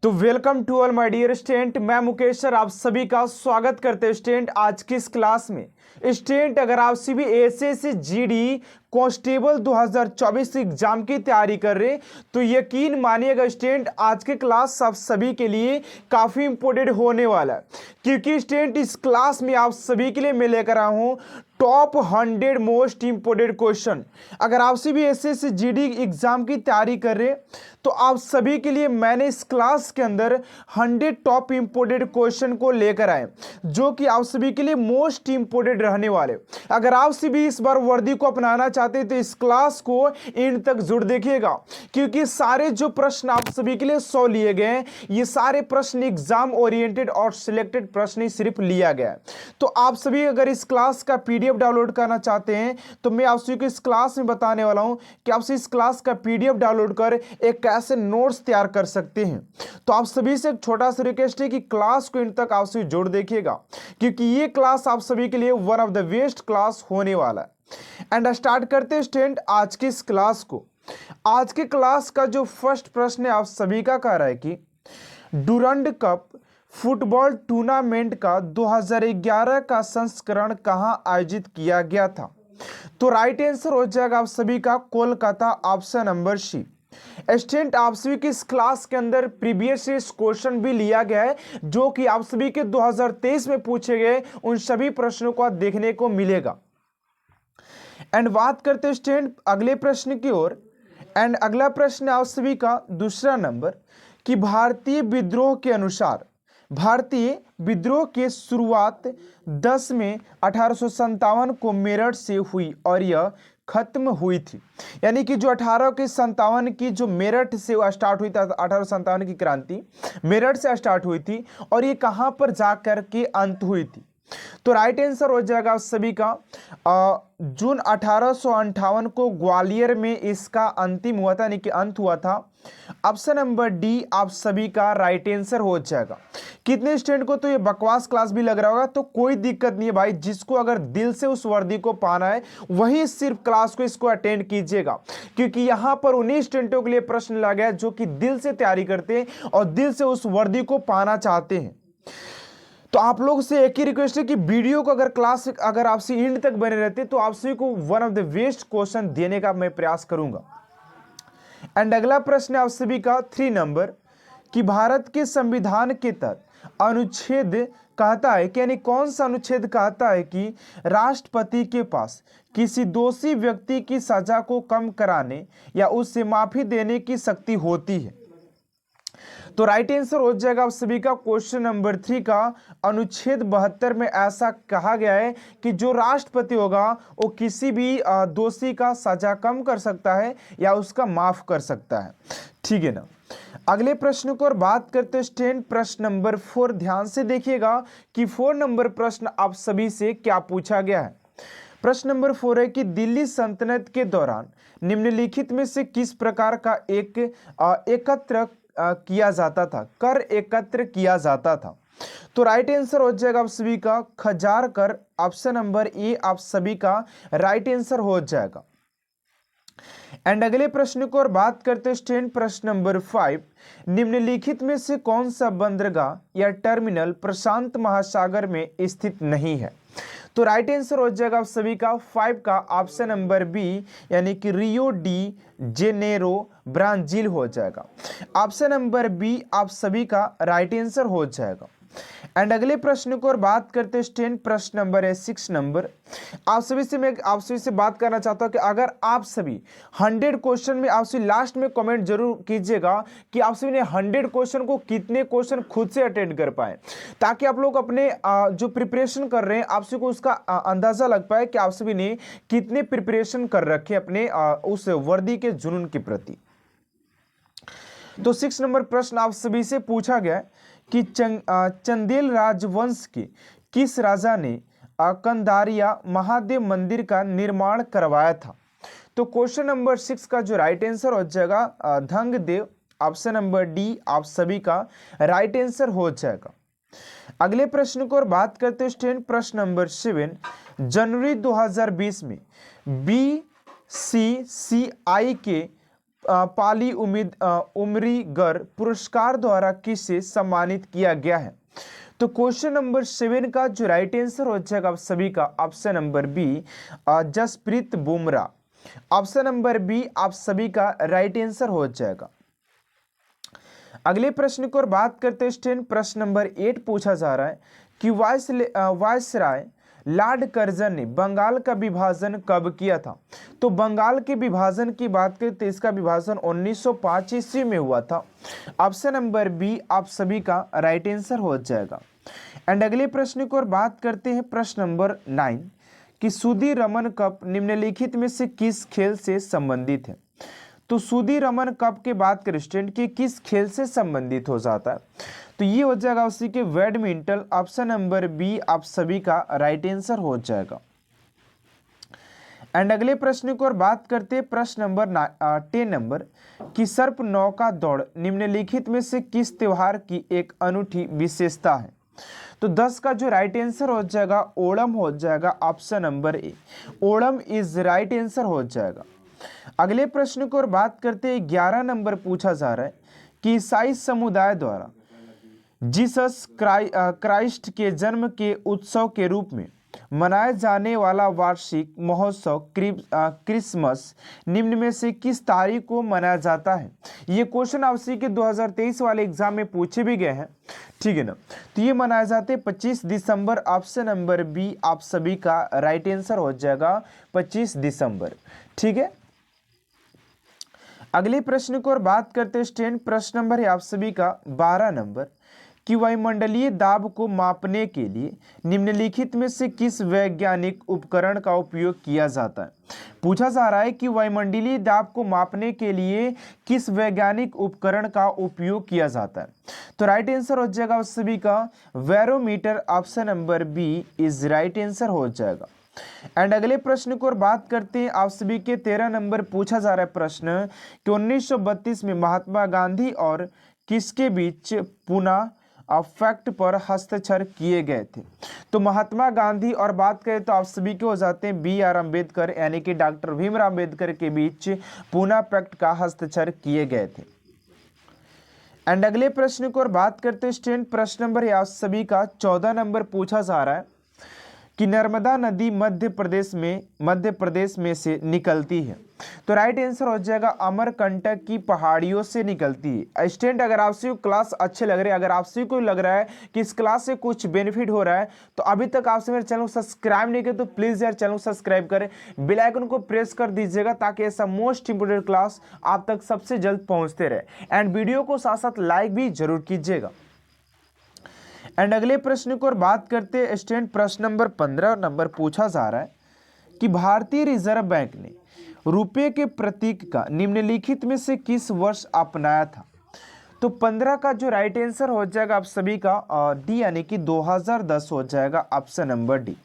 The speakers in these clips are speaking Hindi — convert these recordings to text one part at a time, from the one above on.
तो welcome to all my dear student. मैं मुकेश सर आप सभी का स्वागत करते हैं स्टूडेंट आज की इस क्लास में। स्टूडेंट अगर आप सभी एसएससी जीडी कांस्टेबल 2024 एग्जाम की तैयारी कर रहे तो यकीन मानिएगा स्टूडेंट आज की क्लास आप सभी के लिए काफ़ी इंपॉर्टेंट होने वाला है, क्योंकि स्टूडेंट इस क्लास में आप सभी के लिए मैं लेकर आया हूँ टॉप 100 मोस्ट इंपोर्टेंट क्वेश्चन। अगर आप सभी एसएससी जीडी एग्जाम की तैयारी कर रहे तो आप सभी के लिए मैंने इस क्लास के अंदर 100 टॉप इंपोर्टेंट क्वेश्चन को लेकर आए जो कि आप सभी के लिए मोस्ट इंपोर्टेंट रहने वाले। अगर आप सभी इस बार वर्दी को अपनाना चाहते हैं तो इस क्लास को एंड तक जरूर देखिएगा, क्योंकि सारे जो प्रश्न आप सभी के लिए 100 लिए गए हैं ये सारे प्रश्न एग्जाम ओरिएंटेड और सिलेक्टेड प्रश्न ही सिर्फ लिया गया है। तो आप सभी अगर इस क्लास का पीडीएफ डाउनलोड करना चाहते हैं तो मैं आप सभी को इस क्लास में बताने वाला हूं कि आप इस क्लास का पीडीएफ डाउनलोड कर एक कैसे नोट्स तैयार कर सकते हैं। तो आप सभी से एक छोटा सा रिक्वेस्ट है कि क्लास को इन तक आप सभी जोड़ देखिएगा, क्योंकि ये क्लास आप सभी के लिए one of the best class होने वाला है। एंड स्टार्ट करते हैं स्टूडेंट आज की इस क्लास को। आज के क्लास का जो फर्स्ट प्रश्न है आप सभी का कह रहा है कि डुरंड कप फुटबॉल टूर्नामेंट का 2011 का संस्करण कहां आयोजित किया गया था। तो राइट आंसर हो जाएगा आप सभी का Kolkata, option number C. Student आप सभी की इस क्लास के अंदर प्रीवियस क्वेश्चन भी लिया गया है जो कि आप सभी के 2023 में पूछे गए उन सभी प्रश्नों को देखने को मिलेगा। एंड बात करते हैं स्टूडेंट अगले प्रश्न की ओर। एंड अगला प्रश्न आप सभी का दूसरा नंबर कि भारतीय विद्रोह के अनुसार भारतीय विद्रोह की शुरुआत 10 में 1857 को मेरठ से हुई और यह खत्म हुई थी। यानी कि जो 1857 की जो मेरठ से स्टार्ट हुई था, 1857 की क्रांति मेरठ से स्टार्ट हुई थी और ये कहां पर जाकर के अंत हुई थी। तो राइट आंसर हो जाएगा आप सभी का जून 1858 को ग्वालियर में इसका अंतिम हुआ था, यानी कि अंत हुआ था। ऑप्शन नंबर डी आप सभी का राइट आंसर हो जाएगा। कितने स्टूडेंट को तो ये बकवास क्लास भी लग रहा होगा, तो कोई दिक्कत नहीं है भाई, जिसको अगर दिल से उस वर्दी को पाना है वही सिर्फ क्लास को इसको अटेंड कीजिएगा, क्योंकि यहाँ पर उन्हीं स्टूडेंटों के लिए प्रश्न लगा गया जो कि दिल से तैयारी करते हैं और दिल से उस वर्दी को पाना चाहते हैं। तो आप लोग से एक ही रिक्वेस्ट है कि वीडियो को अगर आपसे एंड तक बने रहते तो आप सभी को one of the best question देने का मैं प्रयास करूंगा। एंड अगला प्रश्न आप सभी का 3 नंबर कि भारत के संविधान के तहत अनुच्छेद कहता है कि यानी कौन सा अनुच्छेद कहता है कि राष्ट्रपति के पास किसी दोषी व्यक्ति की सजा को कम कराने या उससे माफी देने की शक्ति होती है। तो राइट आंसर हो जाएगा आप सभी का क्वेश्चन नंबर 3 का अनुच्छेद 72 में ऐसा कहा गया है कि जो राष्ट्रपति होगा वो किसी भी दोषी का सजा कम कर सकता है या उसका माफ कर सकता है। ठीक है ना। अगले प्रश्न को और बात करते हैं स्टूडेंट प्रश्न नंबर 4। ध्यान से देखिएगा कि 4 नंबर प्रश्न आप सभी से क्या पूछा गया है। प्रश्न नंबर 4 है कि दिल्ली सल्तनत के दौरान निम्नलिखित में से किस प्रकार का एकत्र किया जाता था, कर एकत्र किया जाता था। तो राइट आंसर हो जाएगा आप सभी का खजार कर, ऑप्शन नंबर ए आप सभी का राइट आंसर हो जाएगा। एंड अगले प्रश्न को और बात करते हैं स्टूडेंट प्रश्न नंबर 5। निम्नलिखित में से कौन सा बंदरगाह या टर्मिनल प्रशांत महासागर में स्थित नहीं है। तो राइट आंसर हो जाएगा आप सभी का 5 का ऑप्शन नंबर बी, यानी कि रियो डी जेनेरो ब्राजील हो जाएगा। ऑप्शन नंबर बी आप सभी का राइट आंसर हो जाएगा। एंड अगले प्रश्न को और बात करते हैं स्टूडेंट प्रश्न नंबर है 6 नंबर। आप सभी से बात करना चाहता हूं कि अगर आप सभी 100 क्वेश्चन में आप सभी लास्ट में कमेंट जरूर कीजिएगा कि आप सभी ने 100 क्वेश्चन को कितने क्वेश्चन खुद से अटेंड कर पाए, ताकि आप लोग अपने जो प्रिपरेशन कर रहे हैं आप सभी को उसका अंदाजा लग पाए कि आप सभी ने कितने प्रिपरेशन कर रखे अपने उस वर्दी के जुनून के प्रति। तो 6 नंबर प्रश्न आप सभी से पूछा गया कि चंदेल राजवंश के किस राजा ने कंदारिया महादेव मंदिर का निर्माण करवाया था। तो क्वेश्चन नंबर 6 का जो राइट आंसर हो जाएगा धंगदेव, ऑप्शन नंबर डी आप सभी का राइट आंसर हो जाएगा। अगले प्रश्न को और बात करते हैं स्टूडेंट प्रश्न नंबर 7। जनवरी 2020 में BCCI के पाली उमरीगर पुरस्कार द्वारा किसे सम्मानित किया गया है? तो क्वेश्चन नंबर 7 का जो राइट आंसर हो जाएगा आप सभी का option number B, Jasprit Bumrah. Option number B आप सभी का राइट आंसर हो जाएगा। अगले प्रश्न की ओर बात करते हैं स्टूडेंट, प्रश्न नंबर 8 पूछा जा रहा है कि वायसराय लॉर्ड कर्जन ने बंगाल का विभाजन कब किया था? तो बंगाल के विभाजन की बात करें तो इसका विभाजन 1905 ईस्वी में हुआ था। ऑप्शन नंबर बी आप सभी का राइट आंसर हो जाएगा। एंड अगले प्रश्न की ओर बात करते हैं, प्रश्न नंबर 9 कि सुधीर रमन कप निम्नलिखित में से किस खेल से संबंधित है? तो सुधीर रमन कप के बात करें स्टूडेंट कि किस खेल से संबंधित हो जाता है? तो ये हो जाएगा उसी के बैडमिंटन। ऑप्शन नंबर बी आप सभी का राइट आंसर हो जाएगा। एंड अगले प्रश्न की ओर बात करते हैं, प्रश्न नंबर 10 नंबर कि सर्प नौका दौड़ निम्नलिखित में से किस त्योहार की एक अनूठी विशेषता है? तो 10 का जो राइट आंसर हो जाएगा ओणम हो जाएगा। Option number A Onam is right answer हो जाएगा। अगले प्रश्न की ओर बात करते हैं, 11 नंबर पूछा जा रहा है कि ईसाई समुदाय द्वारा जीसस क्राइस्ट के जन्म के उत्सव के रूप में मनाए जाने वाला वार्षिक महोत्सव क्रिसमस निम्न में से किस तारीख को मनाया जाता है? ये क्वेश्चन आपसी के 2023 वाले एग्जाम में पूछे भी गए हैं, ठीक है ना। तो ये मनाए जाते 25 दिसंबर। ऑप्शन नंबर बी आप सभी का राइट आंसर हो जाएगा 25 दिसंबर, ठीक है। अगले प्रश्न की ओर बात करते हैं स्टूडेंट, प्रश्न नंबर है आप सभी का 12 नंबर कि वायुमंडलीय दाब को मापने के लिए निम्नलिखित में से किस वैज्ञानिक उपकरण का उपयोग किया जाता है? पूछा जा रहा है कि वायुमंडलीय दाब को मापने के लिए किस वैज्ञानिक उपकरण का उपयोग किया जाता है? तो राइट आंसर हो जाएगा उस सभी का barometer. Option number B is right answer हो जाएगा। एंड अगले प्रश्न की ओर बात करते हैं, आप सभी के 13 नंबर पूछा जा रहा है प्रश्न कि 1932 में महात्मा गांधी और किसके बीच पुनः फैक्ट पर हस्ताक्षर किए गए थे? तो महात्मा गांधी और बात करें तो आप सभी के हो जाते हैं BR अम्बेडकर यानी कि डॉक्टर भीमराव अम्बेडकर के बीच पुनः पैक्ट का हस्ताक्षर किए गए थे। एंड अगले प्रश्न की ओर बात करते हैं स्टूडेंट, प्रश्न नंबर आप सभी का 14 नंबर पूछा जा रहा है कि नर्मदा नदी मध्य प्रदेश में से निकलती है? तो राइट आंसर हो जाएगा अमरकंटक की पहाड़ियों से निकलती है। स्टूडेंट अगर आपसे क्लास अच्छे लग रहे हैं, अगर आपसे को लग रहा है कि इस क्लास से कुछ बेनिफिट हो रहा है, तो अभी तक आपसे मेरे चैनल को सब्सक्राइब नहीं किया तो प्लीज़ यार चैनल को सब्सक्राइब करें, बेल आइकन को प्रेस कर दीजिएगा ताकि ऐसा मोस्ट इंपोर्टेंट क्लास आप तक सबसे जल्द पहुँचते रहे। एंड वीडियो को साथ साथ लाइक भी जरूर कीजिएगा। एंड अगले प्रश्न की ओर बात करते हैं स्टूडेंट, प्रश्न नंबर 15 नंबर पूछा जा रहा है कि भारतीय रिजर्व बैंक ने रुपये के प्रतीक का निम्नलिखित में से किस वर्ष अपनाया था? तो 15 का जो राइट आंसर हो जाएगा आप सभी का डी यानी कि 2010 हो जाएगा। Option number D.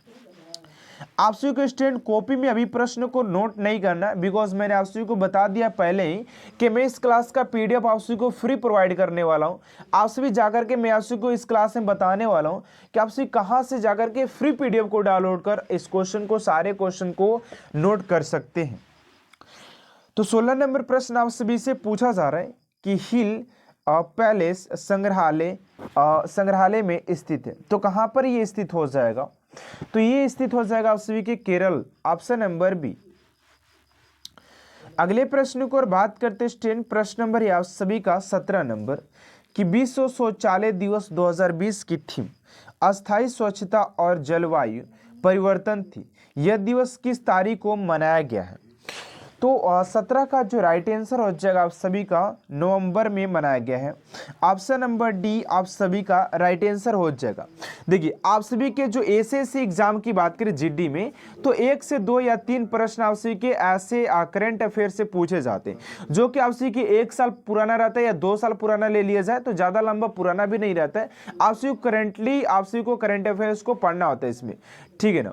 आप सभी को स्टूडेंट कॉपी में अभी प्रश्न को नोट नहीं करना बिकॉज मैंने आप सभी को बता दिया पहले ही कि मैं इस क्लास का PDF आप सभी को फ्री प्रोवाइड करने वाला हूं। आप सभी जाकर के मैं आप सभी को इस क्लास में बताने वाला हूं कि आप सभी कहां से जाकर के फ्री PDF को डाउनलोड कर इस क्वेश्चन को सारे क्वेश्चन को नोट कर सकते हैं। तो 16 नंबर प्रश्न आप सभी से पूछा जा रहा है कि हिल पैलेस संग्रहालय में स्थित है, तो कहां पर ये स्थित हो जाएगा? तो ये स्थित हो जाएगा आप सभी के केरल। Option number B. अगले प्रश्न को और बात करते हैं, प्रश्न नंबर है आप सभी का 17 नंबर कि विश्व शौचालय दिवस 2020 की थीम अस्थायी स्वच्छता और जलवायु परिवर्तन थी। यह दिवस किस तारीख को मनाया गया है? तो 17 का जो राइट आंसर हो जाएगा आप सभी का नवंबर में मनाया गया है। ऑप्शन नंबर डी आप सभी का राइट आंसर हो जाएगा। देखिए आप सभी के जो SSC एग्जाम की बात करें GD में तो 1 से 2 या 3 प्रश्न आप सभी के ऐसे करंट अफेयर से पूछे जाते हैं जो कि आप सभी के 1 साल पुराना रहता है या 2 साल पुराना ले लिया जाए तो ज़्यादा लंबा पुराना भी नहीं रहता है। आप सभी को करंट अफेयर्स को पढ़ना होता है इसमें, ठीक है ना।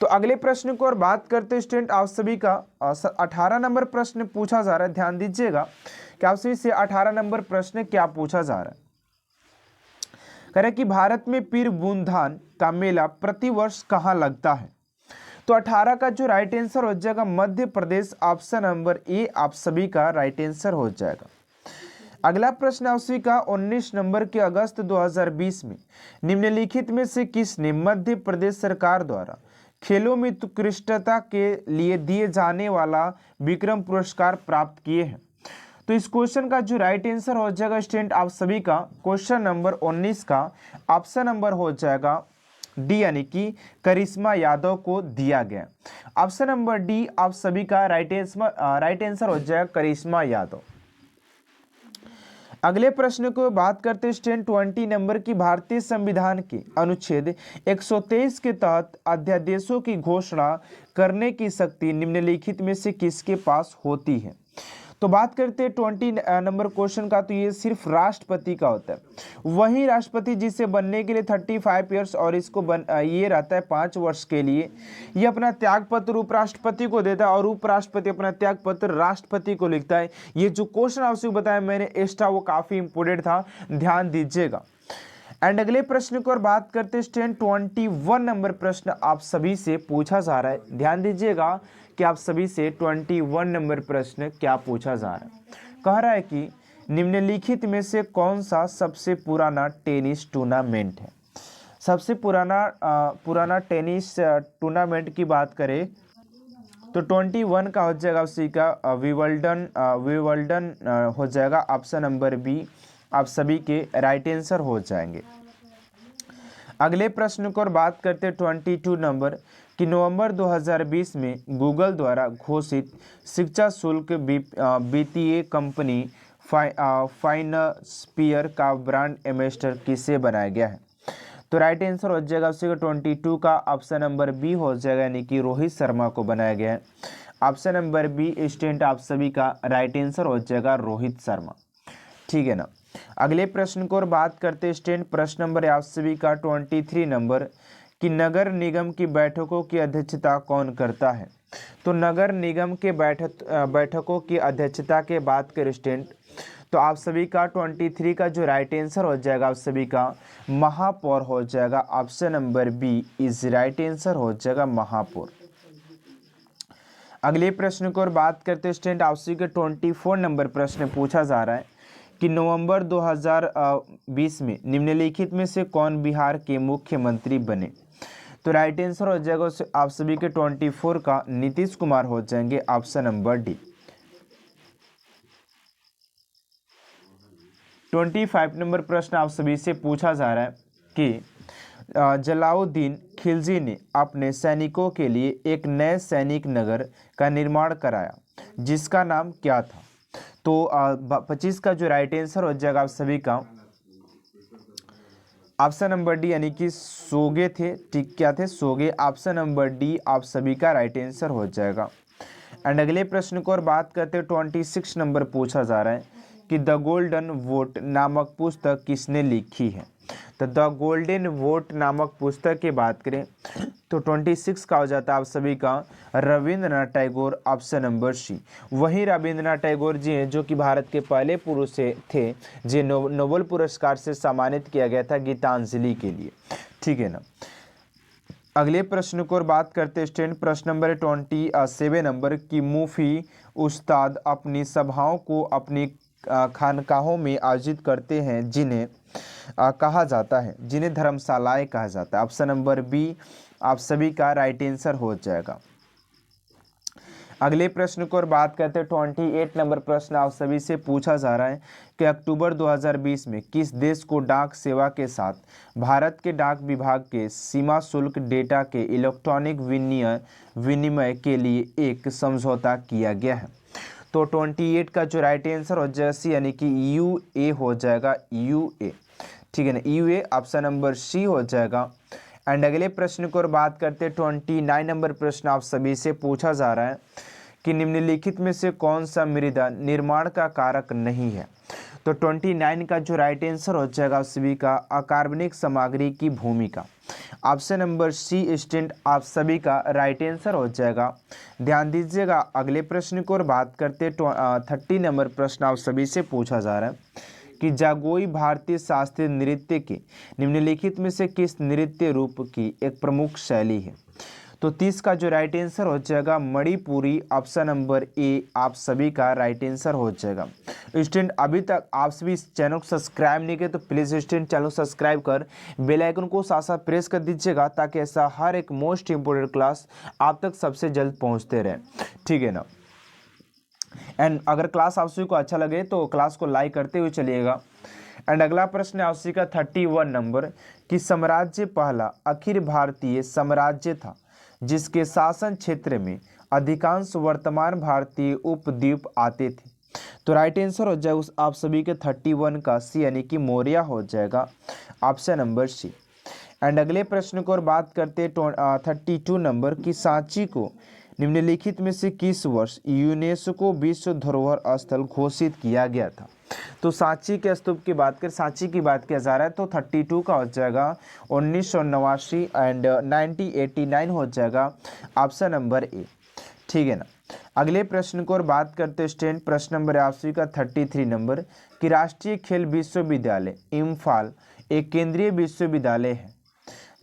तो अगले प्रश्न को और बात करते हैं स्टूडेंट, आप सभी का 18 नंबर प्रश्न पूछा जा रहा है। ध्यान दीजिएगा कि आप सभी से 18 नंबर प्रश्न क्या पूछा जा रहा है। कह रहे कि भारत में पीर बूंदान का मेला प्रतिवर्ष कहाँ लगता है? तो तो 18 का जो राइट आंसर हो जाएगा मध्य प्रदेश, ऑप्शन नंबर ए आप सभी का राइट आंसर हो जाएगा। अगला प्रश्न आप सभी का 19 नंबर के अगस्त 2020 में निम्नलिखित में से किसने मध्य प्रदेश सरकार द्वारा खेलों में उत्कृष्टता के लिए दिए जाने वाला विक्रम पुरस्कार प्राप्त किए हैं। तो इस क्वेश्चन का जो राइट आंसर हो जाएगा स्टूडेंट आप सभी का क्वेश्चन नंबर 19 का ऑप्शन नंबर हो जाएगा डी, यानी कि करिश्मा यादव को दिया गया। ऑप्शन नंबर डी आप सभी का राइट आंसर हो जाएगा करिश्मा यादव। अगले प्रश्न को बात करते हैं स्टूडेंट 20 नंबर की। भारतीय संविधान के अनुच्छेद 123 के तहत अध्यादेशों की घोषणा करने की शक्ति निम्नलिखित में से किसके पास होती है। तो बात करते हैं 20 नंबर क्वेश्चन का, तो ये सिर्फ राष्ट्रपति का होता है। वही राष्ट्रपति जिसे बनने के लिए 35 ईयर्स और इसको ये रहता है 5 वर्ष के लिए। ये अपना त्याग पत्र उपराष्ट्रपति को देता है और उपराष्ट्रपति अपना त्याग पत्र राष्ट्रपति को लिखता है। ये जो क्वेश्चन आपसे बताया मैंने एक्स्ट्रा, वो काफ़ी इंपोर्टेंट था, ध्यान दीजिएगा। एंड अगले प्रश्न को और बात करते हैं स्टूडेंट 21 नंबर प्रश्न आप सभी से पूछा जा रहा है। ध्यान दीजिएगा कि आप सभी से 21 नंबर प्रश्न क्या पूछा जा रहा है। कह रहा है कि निम्नलिखित में से कौन सा सबसे पुराना टेनिस टूर्नामेंट है। सबसे पुराना टेनिस टूर्नामेंट की बात करें तो 21 का हो जाएगा उसी का विंबलडन हो जाएगा। ऑप्शन नंबर बी आप सभी के राइट आंसर हो जाएंगे। अगले प्रश्न को और बात करते हैं 22 नंबर कि नवंबर 2020 में गूगल द्वारा घोषित शिक्षा शुल्क वित्तीय कंपनी फाइनस्पीयर का ब्रांड एम्बेसडर किसे बनाया गया है। तो राइट आंसर हो जाएगा उसी का 22 का ऑप्शन नंबर बी हो जाएगा, यानी कि रोहित शर्मा को बनाया गया है। ऑप्शन नंबर बी स्टूडेंट आप सभी का राइट आंसर हो जाएगा रोहित शर्मा, ठीक है ना। अगले प्रश्न को और बात करते हैं स्टूडेंट प्रश्न नंबर आप सभी का 23 नंबर कि नगर निगम की बैठकों की अध्यक्षता कौन करता है। तो नगर निगम के बैठकों की अध्यक्षता के बात करें स्टूडेंट तो आप सभी का 23 का जो राइट आंसर हो जाएगा आप सभी का महापौर हो जाएगा। Option number B is right answer हो जाएगा महापौर। अगले प्रश्न को और बात करते हैं स्टूडेंट आप सभी के 24 नंबर प्रश्न पूछा जा रहा है कि नवंबर 2020 में निम्नलिखित में से कौन बिहार के मुख्यमंत्री बने। तो राइट आंसर हो जाएगा आप सभी के 24 का नीतीश कुमार हो जाएंगे। Option number D. 25 नंबर प्रश्न आप सभी से पूछा जा रहा है कि जलाउद्दीन खिलजी ने अपने सैनिकों के लिए एक नए सैनिक नगर का निर्माण कराया जिसका नाम क्या था। तो 25 का जो राइट आंसर हो जाएगा आप सभी का ऑप्शन नंबर डी, यानी कि सोगे थे, ठीक क्या थे, सोगे। ऑप्शन नंबर डी आप सभी का राइट आंसर हो जाएगा। एंड अगले प्रश्न को और बात करते हैं 26 नंबर पूछा जा रहा है कि द गोल्डन वोट नामक पुस्तक किसने लिखी है। तो द गोल्डन वोट नामक पुस्तक की बात करें तो 26 का हो जाता है आप सभी का Rabindranath Tagore. Option number C. वही रविंद्रनाथ टैगोर जी हैं जो कि भारत के पहले पुरुष थे जिन्हें नोबेल पुरस्कार से सम्मानित किया गया था गीतांजलि के लिए, ठीक है ना। अगले प्रश्न को और बात करते हैं स्टूडेंट प्रश्न नंबर 27 नंबर की मुफी उस्ताद अपनी सभाओं को अपनी खानकाहों में आयोजित करते हैं जिन्हें कहा जाता है, जिन्हें धर्मशालाएं कहा जाता है। ऑप्शन नंबर बी आप सभी का राइट आंसर हो जाएगा। अगले प्रश्न को और बात करते हैं 28 नंबर प्रश्न आप सभी से पूछा जा रहा है कि अक्टूबर 2020 में किस देश को डाक सेवा के साथ भारत के डाक विभाग के सीमा शुल्क डेटा के इलेक्ट्रॉनिक विनिमय के लिए एक समझौता किया गया है। तो 28 का जो राइट आंसर हो जाएगा सी, यानी कि यूए हो जाएगा, यूए, ठीक है ना, यूए। ऑप्शन नंबर सी हो जाएगा। एंड अगले प्रश्न को और बात करते हैं 29 नंबर प्रश्न आप सभी से पूछा जा रहा है कि निम्नलिखित में से कौन सा मृदा निर्माण का कारक नहीं है। तो 29 का जो राइट आंसर हो जाएगा आप सभी का अकार्बनिक सामग्री की भूमिका। ऑप्शन नंबर सी स्टूडेंट आप सभी का राइट आंसर हो जाएगा। ध्यान दीजिएगा। अगले प्रश्न को और बात करते 30 नंबर प्रश्न आप सभी से पूछा जा रहा है कि जागोई भारतीय शास्त्रीय नृत्य के निम्नलिखित में से किस नृत्य रूप की एक प्रमुख शैली है। तो 30 का जो राइट आंसर हो जाएगा मणिपुरी, ऑप्शन नंबर ए आप सभी का राइट आंसर हो जाएगा। स्टूडेंट अभी तक आप सभी इस चैनल को सब्सक्राइब नहीं किए तो प्लीज़ स्टूडेंट चैनल को सब्सक्राइब कर बेल आइकन को साथ साथ प्रेस कर दीजिएगा, ताकि ऐसा हर एक मोस्ट इंपोर्टेंट क्लास आप तक सबसे जल्द पहुंचते रहे, ठीक है ना। एंड अगर क्लास आप सभी को अच्छा लगे तो क्लास को लाइक करते हुए चलिएगा। एंड अगला प्रश्न है आप सभी का 31 नंबर कि साम्राज्य पहला अखिल भारतीय साम्राज्य था जिसके शासन क्षेत्र में अधिकांश वर्तमान भारतीय उपद्वीप आते थे। तो राइट आंसर हो जाएगा उस आप सभी के 31 का सी, यानी कि मौर्य हो जाएगा, ऑप्शन नंबर सी। एंड अगले प्रश्न को और बात करते 32 नंबर की सांची को निम्नलिखित में से किस वर्ष यूनेस्को विश्व धरोहर स्थल घोषित किया गया था। तो सांची के स्तूप की बात करें, सांची की बात किया जा रहा है तो 32 का हो जाएगा 1989 एंड 1989 हो जाएगा, ऑप्शन नंबर ए, ठीक है ना। अगले प्रश्न को और बात करते स्टूडेंट, प्रश्न नंबर आप सभी का 33 नंबर कि राष्ट्रीय खेल विश्वविद्यालय इम्फाल एक केंद्रीय विश्वविद्यालय है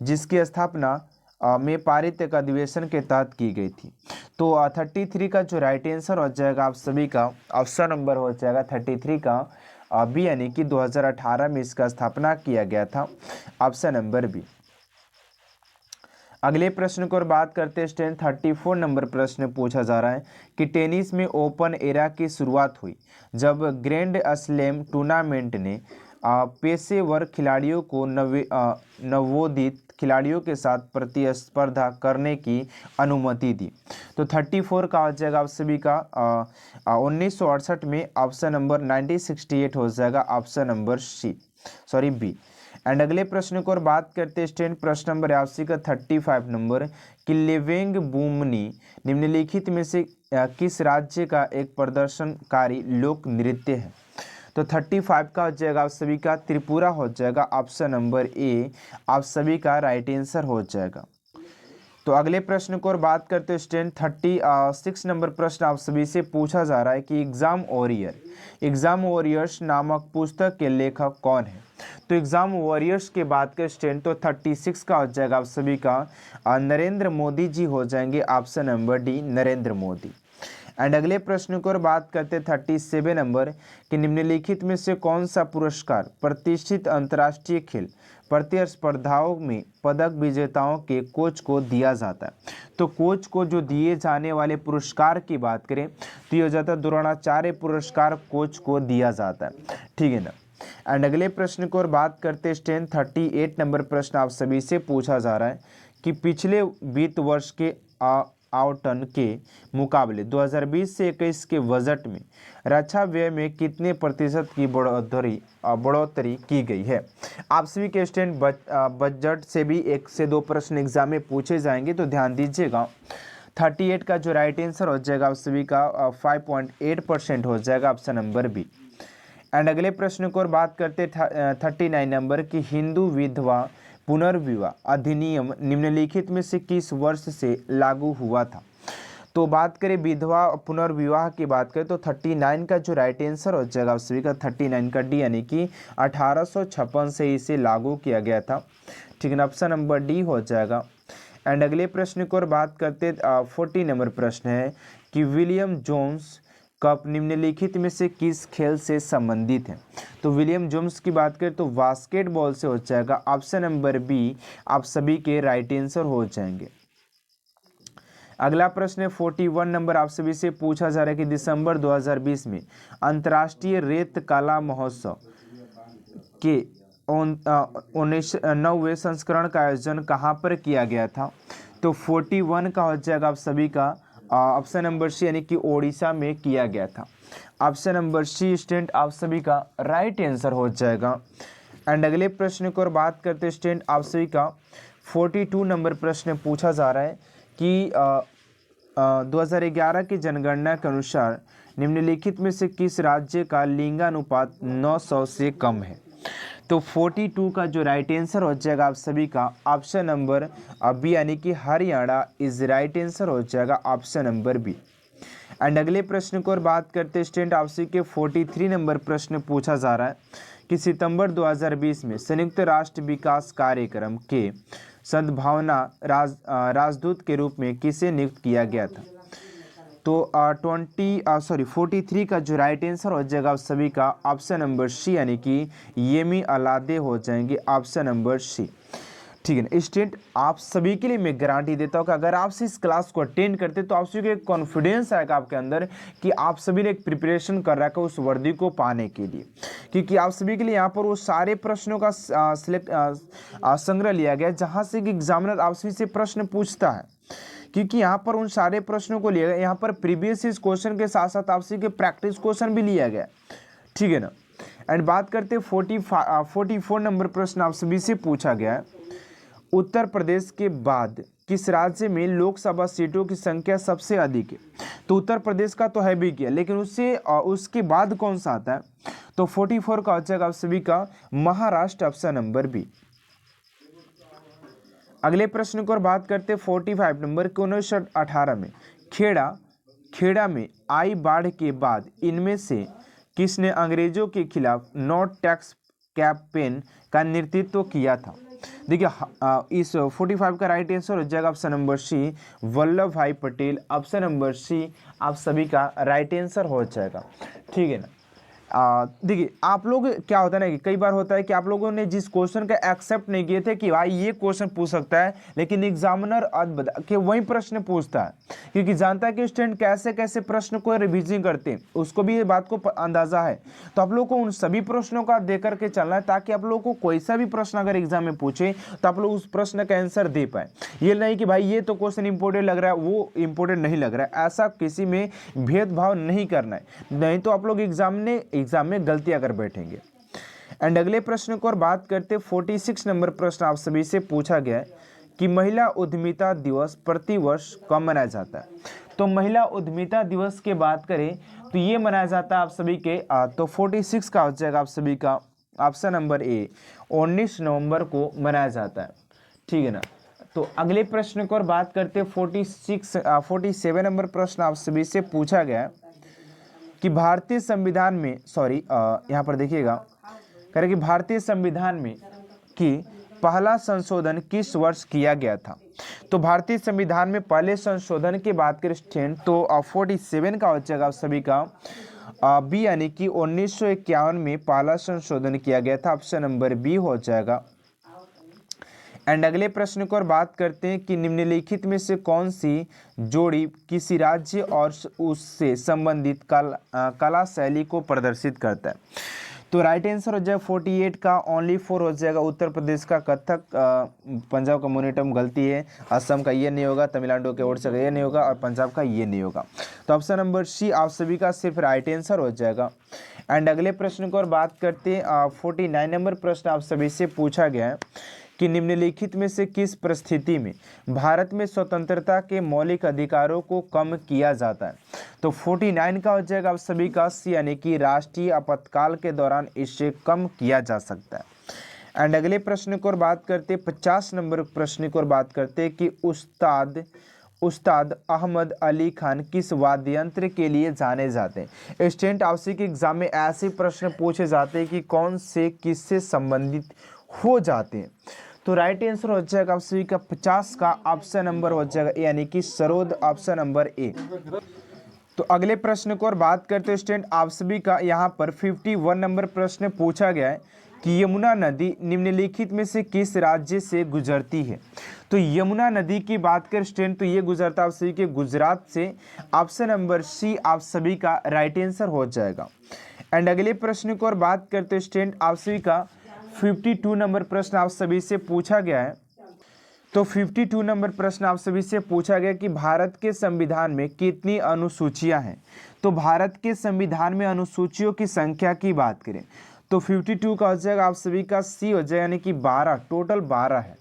जिसकी स्थापना में पारित एक अधिवेशन के तहत की गई थी। तो 33 का जो राइट आंसर हो जाएगा आप सभी का ऑप्शन नंबर हो जाएगा 33 का बी, यानी कि 2018 में इसका स्थापना किया गया था, ऑप्शन नंबर बी। अगले प्रश्न को और बात करते हैं स्टूडेंट 34 नंबर प्रश्न पूछा जा रहा है कि टेनिस में ओपन एरा की शुरुआत हुई जब ग्रैंड स्लैम टूर्नामेंट ने पेशेवर खिलाड़ियों को नवोदित खिलाड़ियों के साथ प्रतिस्पर्धा करने की अनुमति दी। तो 34 का हो जाएगा आप सभी का 1968 में, ऑप्शन नंबर 1968 हो जाएगा, ऑप्शन नंबर बी। एंड अगले प्रश्न को और बात करते हैं स्टूडेंट, प्रश्न नंबर आप सभी का 35 नंबर कि लेवेंग बुमनी निम्नलिखित में से किस राज्य का एक प्रदर्शनकारी लोक नृत्य है। तो 35 का हो जाएगा आप सभी का त्रिपुरा हो जाएगा, ऑप्शन नंबर ए आप सभी का राइट आंसर हो जाएगा। तो अगले प्रश्न को और बात करते हैं स्टूडेंट 36 नंबर प्रश्न आप सभी से पूछा जा रहा है कि एग्जाम वॉरियर्स नामक पुस्तक के लेखक कौन है। तो एग्जाम वॉरियर्स के बात करें स्टूडेंट तो 36 का हो जाएगा आप सभी का नरेंद्र मोदी जी हो जाएंगे, option number D Narendra Modi. And अगले प्रश्न को और बात करते 37 नंबर कि निम्नलिखित में से कौन सा पुरस्कार प्रतिष्ठित अंतर्राष्ट्रीय खेल प्रतिस्पर्धाओं में पदक विजेताओं के कोच को दिया जाता है। तो कोच को जो दिए जाने वाले पुरस्कार की बात करें तो ये हो जाता है द्रोणाचार्य पुरस्कार कोच को दिया जाता है, ठीक है ना। एंड अगले प्रश्न को और बात करते स्टूडेंट 38 नंबर प्रश्न आप सभी से पूछा जा रहा है कि पिछले वित्त वर्ष के आवंटन के मुकाबले 2020 से 21 के बजट में रक्षा व्यय में कितने प्रतिशत की बढ़ोतरी की गई है। आप सभी के स्टूडेंट बजट से भी 1 से 2 प्रश्न एग्जाम में पूछे जाएंगे, तो ध्यान दीजिएगा। 38 का जो राइट आंसर हो जाएगा आप सभी का 5.8% हो जाएगा, ऑप्शन नंबर बी। एंड अगले प्रश्न को और बात करते 39 नंबर की हिंदू विधवा पुनर्विवाह अधिनियम निम्नलिखित में से किस वर्ष से लागू हुआ था। तो बात करें विधवा पुनर्विवाह की बात करें तो 39 का जो राइट आंसर हो जाएगा आप सभी का 39 का डी, यानी कि 1856 से इसे लागू किया गया था, ठीक है, ऑप्शन नंबर डी हो जाएगा। एंड अगले प्रश्न को और बात करते 40 नंबर प्रश्न है कि विलियम जोन्स कप निम्नलिखित में से किस खेल से संबंधित है। तो विलियम जोन्स की बात करें तो बास्केटबॉल से हो जाएगा, ऑप्शन नंबर बी आप सभी के राइट आंसर हो जाएंगे। अगला प्रश्न है 41 नंबर आप सभी से पूछा जा रहा है कि दिसंबर 2020 में अंतर्राष्ट्रीय रेत कला महोत्सव के 9वें संस्करण का आयोजन कहाँ पर किया गया था। तो 41 का हो जाएगा आप सभी का ऑप्शन नंबर सी, यानी कि ओडिशा में किया गया था, ऑप्शन नंबर सी स्टूडेंट आप सभी का राइट आंसर हो जाएगा। एंड अगले प्रश्न को और बात करते स्टूडेंट आप सभी का 42 नंबर प्रश्न पूछा जा रहा है कि 2011 की जनगणना के अनुसार निम्नलिखित में से किस राज्य का लिंगानुपात 900 से कम है। तो 42 का जो राइट आंसर हो जाएगा आप सभी का ऑप्शन नंबर बी, यानी कि हरियाणा इज राइट आंसर हो जाएगा, ऑप्शन नंबर बी। एंड अगले प्रश्न को और बात करते स्टूडेंट आप सभी के 43 नंबर प्रश्न पूछा जा रहा है कि सितंबर 2020 में संयुक्त राष्ट्र विकास कार्यक्रम के सद्भावना राजदूत के रूप में किसे नियुक्त किया गया था? तो 43 का जो राइट आंसर हो जाएगा आप सभी का ऑप्शन नंबर सी, यानी कि येमी अलादे हो जाएंगे ऑप्शन नंबर सी। ठीक है ना स्टूडेंट, आप सभी के लिए मैं गारंटी देता हूँ कि अगर आप इस क्लास को अटेंड करते तो आप सभी को एक कॉन्फिडेंस आएगा आपके अंदर कि आप सभी ने एक प्रिपरेशन कर रखा है उस वर्दी को पाने के लिए, क्योंकि आप सभी के लिए यहाँ पर वो सारे प्रश्नों का संग्रह लिया गया जहाँ से कि एग्जामिनर आप सभी से प्रश्न पूछता है, क्योंकि यहाँ पर उन सारे प्रश्नों को लिया गया। यहाँ पर प्रीवियस इस क्वेश्चन के साथ साथ आप सभी के प्रैक्टिस क्वेश्चन भी लिया गया, ठीक है ना। एंड बात करते 44 नंबर प्रश्न आप सभी से पूछा गया है, उत्तर प्रदेश के बाद किस राज्य में लोकसभा सीटों की संख्या सबसे अधिक है? तो उत्तर प्रदेश का तो है भी किया, लेकिन उसके बाद कौन सा आता है? तो 44 का हो जाएगा आप सभी का महाराष्ट्र ऑप्शन नंबर बी। अगले प्रश्न को और बात करते 45 नंबर के 1918 में खेड़ा में आई बाढ़ के बाद इनमें से किसने अंग्रेजों के खिलाफ नो टैक्स कैंपेन का नेतृत्व किया था? देखिए इस 45 का राइट आंसर हो जाएगा ऑप्शन नंबर सी, वल्लभ भाई पटेल। ऑप्शन नंबर सी आप सभी का राइट आंसर हो जाएगा, ठीक है ना। देखिए आप लोग क्या होता है ना कि कई बार होता है कि आप लोगों ने जिस क्वेश्चन का एक्सेप्ट नहीं किए थे कि भाई ये क्वेश्चन पूछ सकता है, लेकिन एग्जामिनर बता के वही प्रश्न पूछता है, क्योंकि जानता है कि स्टूडेंट कैसे कैसे प्रश्न को रिवीजन करते हैं, उसको भी ये बात को अंदाजा है। तो आप लोग को उन सभी प्रश्नों का दे करके चलना है, ताकि आप लोग को कोई सा भी प्रश्न अगर एग्जाम में पूछे तो आप लोग उस प्रश्न का आंसर दे पाए। ये नहीं कि भाई ये तो क्वेश्चन इंपॉर्टेंट लग रहा है वो इंपॉर्टेंट नहीं लग रहा है, ऐसा किसी में भेदभाव नहीं करना है, नहीं तो आप लोग एग्जाम में गलतियां कर बैठेंगे। एंड अगले प्रश्न को और बात करते 46 नंबर प्रश्न आप सभी से पूछा गया है कि महिला उद्यमिता दिवस प्रतिवर्ष कब मनाया जाता है? तो महिला उद्यमिता दिवस की बात करें तो ये मनाया जाता है आप सभी के तो 46 का हो जाएगा आप सभी का ऑप्शन नंबर ए, 19 नवंबर को मनाया जाता है, ठीक है ना। तो अगले प्रश्न को और बात करते 47 नंबर प्रश्न आप सभी से पूछा गया है कि भारतीय संविधान में यहाँ पर देखिएगा कह रहे कि भारतीय संविधान में कि पहला संशोधन किस वर्ष किया गया था? तो भारतीय संविधान में पहले संशोधन की बात करें स्टूडेंट तो 47 का हो जाएगा आप सभी का बी, यानी कि 1951 में पहला संशोधन किया गया था, ऑप्शन नंबर बी हो जाएगा। एंड अगले प्रश्न को और बात करते हैं कि निम्नलिखित में से कौन सी जोड़ी किसी राज्य और उससे संबंधित कला शैली को प्रदर्शित करता है? तो राइट आंसर हो जाएगा 48 का ओनली 4 हो जाएगा उत्तर प्रदेश का कथक, पंजाब का मोहिनीअट्टम गलती है, असम का ये नहीं होगा, तमिलनाडु के ओडिशा का ये नहीं होगा और पंजाब का ये नहीं होगा। तो ऑप्शन नंबर सी आप सभी का सिर्फ राइट आंसर हो जाएगा। एंड अगले प्रश्न को और बात करते हैं 49 नंबर प्रश्न आप सभी से पूछा गया है कि निम्नलिखित में से किस परिस्थिति में भारत में स्वतंत्रता के मौलिक अधिकारों को कम किया जाता है? तो 49 का हो जाएगा आप सभी का सी, यानी कि राष्ट्रीय आपातकाल के दौरान इसे कम किया जा सकता है। एंड अगले प्रश्न को और बात करते 50 नंबर प्रश्न को और बात करते कि उस्ताद अहमद अली खान किस वाद्य यंत्र के लिए जाने जाते हैं? स्टूडेंट आपसे के एग्जाम में ऐसे प्रश्न पूछे जाते हैं कि कौन से किससे संबंधित हो जाते हैं। तो राइट आंसर हो जाएगा आप सभी का 50 का ऑप्शन नंबर हो जाएगा ए, यानी कि सरोद ऑप्शन नंबर ए। तो अगले प्रश्न को और बात करते हैं स्टूडेंट आप सभी का यहाँ पर 51 नंबर प्रश्न पूछा गया है कि यमुना नदी निम्नलिखित में से किस राज्य से गुजरती है? तो यमुना नदी की बात करें स्टूडेंट तो ये गुजरता आप सभी के गुजरात से, ऑप्शन नंबर सी आप सभी का राइट आंसर हो जाएगा। एंड अगले प्रश्न को और बात करते हैं स्टूडेंट आप सभी का 52 नंबर प्रश्न आप सभी से पूछा गया है। तो 52 नंबर प्रश्न आप सभी से पूछा गया कि भारत के संविधान में कितनी अनुसूचियां हैं? तो भारत के संविधान में अनुसूचियों की संख्या की बात करें तो 52 का हो जाएगा आप सभी का सी हो जाएगा, यानी कि 12, टोटल 12 है।